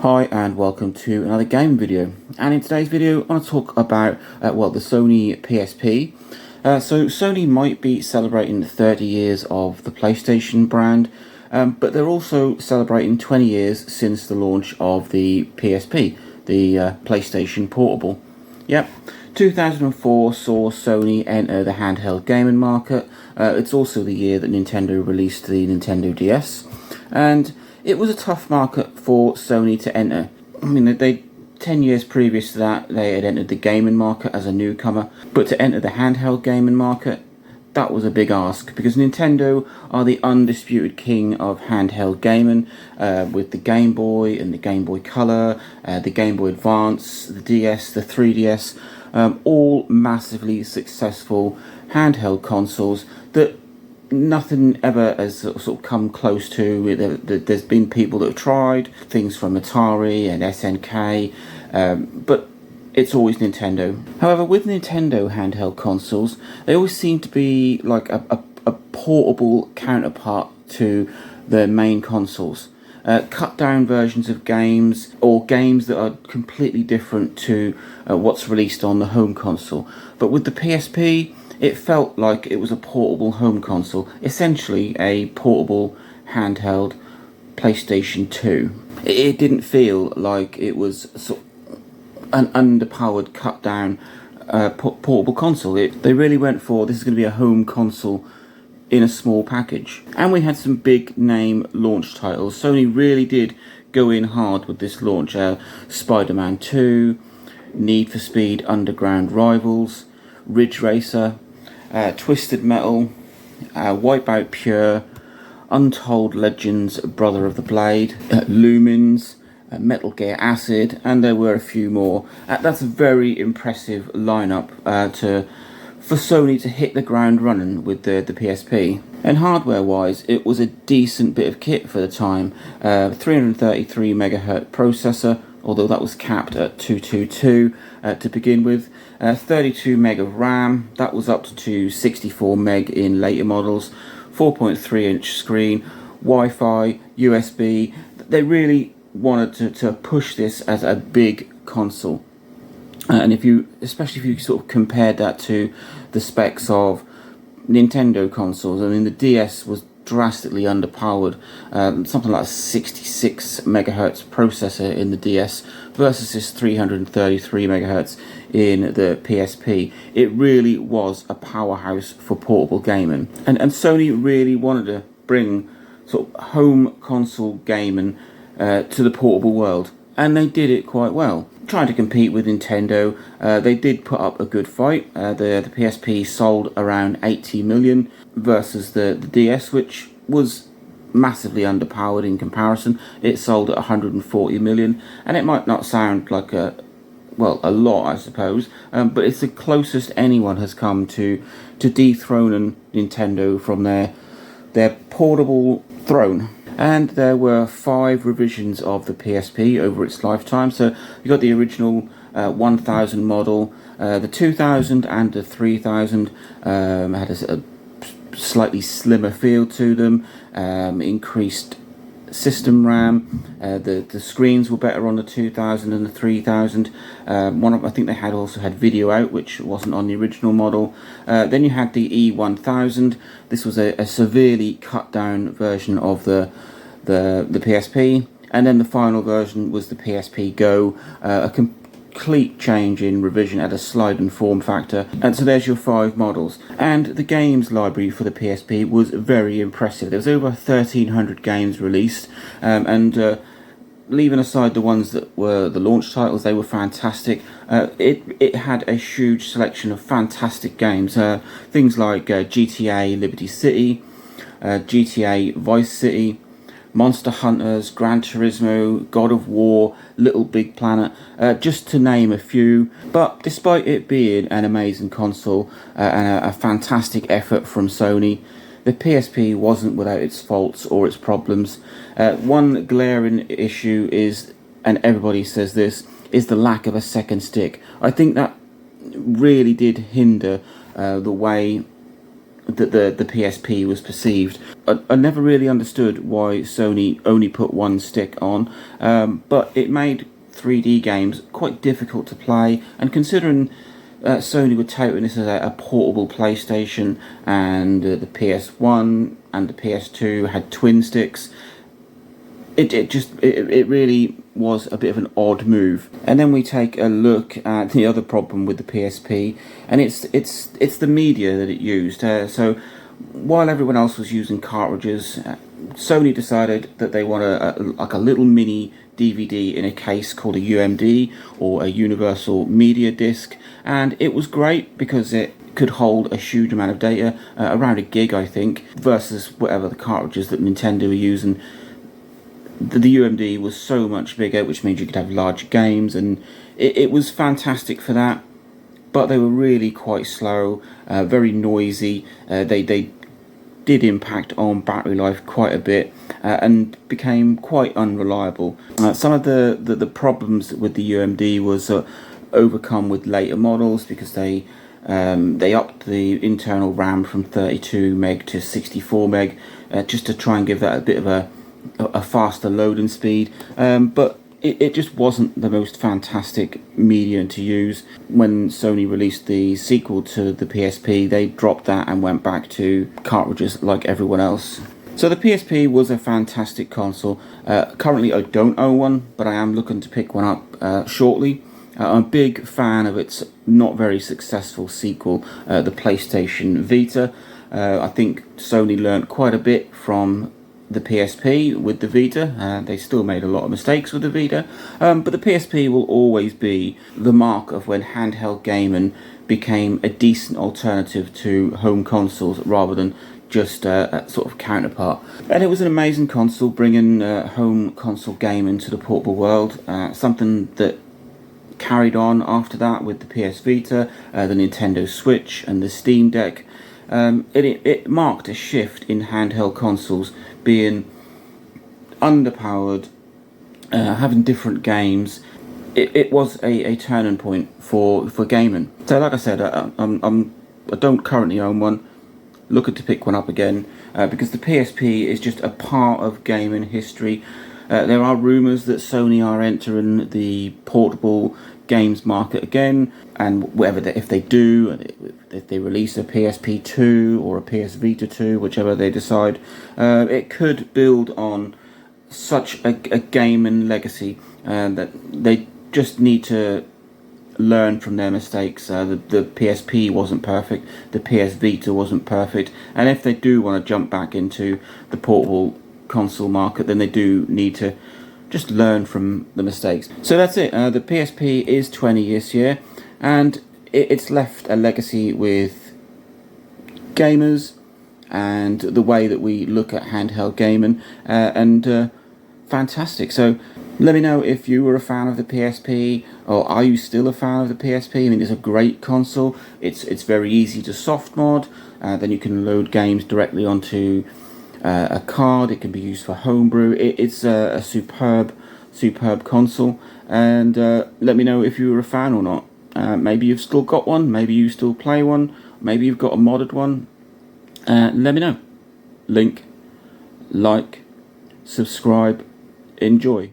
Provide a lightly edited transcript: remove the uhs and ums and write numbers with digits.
Hi and welcome to another game video, and in today's video I want to talk about the Sony PSP. So Sony might be celebrating 30 years of the PlayStation brand, but they're also celebrating 20 years since the launch of the PSP, the PlayStation Portable. Yep, 2004 saw Sony enter the handheld gaming market. It's also the year that Nintendo released the Nintendo DS, and it was a tough market for Sony to enter. I mean, 10 years previous to that, they had entered the gaming market as a newcomer, but to enter the handheld gaming market, that was a big ask, because Nintendo are the undisputed king of handheld gaming, with the Game Boy and the Game Boy Color, the Game Boy Advance, the DS, the 3DS, all massively successful handheld consoles that nothing ever has sort of come close to. There's been people that have tried things from Atari and SNK, but it's always Nintendo. However, with Nintendo handheld consoles, they always seem to be like a portable counterpart to their main consoles. Cut down versions of games, or games that are completely different to what's released on the home console. But with the PSP, it felt like it was a portable home console, essentially a portable handheld PlayStation 2. It didn't feel like it was sort of an underpowered, cut down portable console. They really went for, this is going to be a home console in a small package. And we had some big name launch titles. Sony really did go in hard with this launch. Spider-Man 2, Need for Speed Underground Rivals, Ridge Racer, Twisted Metal, Wipeout Pure, Untold Legends Brother of the Blade, Lumines, Metal Gear Acid, and there were a few more. That's a very impressive lineup for Sony to hit the ground running with the PSP. And hardware wise, it was a decent bit of kit for the time. 333 MHz processor, although that was capped at 222 to begin with. 32 meg of RAM, that was up to 64 meg in later models. 4.3 inch screen, Wi-Fi, USB. They really wanted to push this as a big console. And especially if you sort of compared that to the specs of Nintendo consoles, I mean, the DS was drastically underpowered, something like a 66 megahertz processor in the DS versus this 333 megahertz in the PSP. It really was a powerhouse for portable gaming, and Sony really wanted to bring sort of home console gaming to the portable world, and they did it quite well. Trying to compete with Nintendo, they did put up a good fight. The PSP sold around 80 million versus the DS, which was massively underpowered in comparison. It sold at 140 million, and it might not sound like a lot, I suppose, but it's the closest anyone has come to dethroning Nintendo from their portable throne. And there were 5 revisions of the PSP over its lifetime. So you got the original 1000 model, the 2000 and the 3000 had a slightly slimmer feel to them, increased system RAM, the screens were better on the 2000 and the 3000. I think they also had video out, which wasn't on the original model. Then you had the E1000. This was a severely cut down version of the PSP, and then the final version was the PSP Go, a complete change in revision at a sliding form factor. And so there's your 5 models. And the games library for the PSP was very impressive. There was over 1,300 games released, and leaving aside the ones that were the launch titles, they were fantastic. It had a huge selection of fantastic games, things like GTA Liberty City, GTA Vice City, Monster Hunters, Gran Turismo, God of War, Little Big Planet, just to name a few. But despite it being an amazing console and a fantastic effort from Sony, the PSP wasn't without its faults or its problems. One glaring issue is, and everybody says this, is the lack of a second stick. I think that really did hinder the way that the PSP was perceived. I never really understood why Sony only put one stick on, but it made 3D games quite difficult to play, and considering Sony were touting this as a portable PlayStation, and the PS1 and the PS2 had twin sticks, it really was a bit of an odd move. And then we take a look at the other problem with the PSP, and it's the media that it used. So while everyone else was using cartridges, Sony decided that they want like a little mini DVD in a case called a UMD, or a Universal Media Disc, and it was great because it could hold a huge amount of data, around a gig I think, versus whatever the cartridges that Nintendo were using. The UMD was so much bigger, which means you could have larger games, and it was fantastic for that. But they were really quite slow, very noisy. They did impact on battery life quite a bit, and became quite unreliable. Some of the problems with the UMD was overcome with later models, because they upped the internal RAM from 32 meg to 64 meg, just to try and give that a bit of a faster loading speed, but it just wasn't the most fantastic medium to use. When Sony released the sequel to the PSP, they dropped that and went back to cartridges like everyone else. So the PSP was a fantastic console. Currently I don't own one, but I am looking to pick one up shortly. I'm a big fan of its not very successful sequel, the PlayStation Vita. I think Sony learnt quite a bit from the PSP with the Vita. They still made a lot of mistakes with the Vita, but the PSP will always be the mark of when handheld gaming became a decent alternative to home consoles rather than just a sort of counterpart. And it was an amazing console, bringing home console gaming to the portable world, something that carried on after that with the PS Vita, the Nintendo Switch and the Steam Deck. It marked a shift in handheld consoles being underpowered, having different games. It was a turning point for gaming. So like I said, I don't currently own one, looking to pick one up again, because the PSP is just a part of gaming history. There are rumours that Sony are entering the portable games market again, and if they do, if they release a PSP 2 or a PS Vita 2, whichever they decide, it could build on such a gaming legacy, that they just need to learn from their mistakes. The PSP wasn't perfect, the PS Vita wasn't perfect, and if they do want to jump back into the portable console market, then they do need to just learn from the mistakes. So that's it. The PSP is 20 years this year, and it's left a legacy with gamers and the way that we look at handheld gaming, and fantastic. So let me know if you were a fan of the PSP, or are you still a fan of the PSP. I mean, it's a great console. It's very easy to soft mod. Then you can load games directly onto a card. It can be used for homebrew. It's a superb console, and let me know if you were a fan or not. Maybe you've still got one, maybe you still play one, maybe you've got a modded one. Let me know. Link, like, subscribe, enjoy.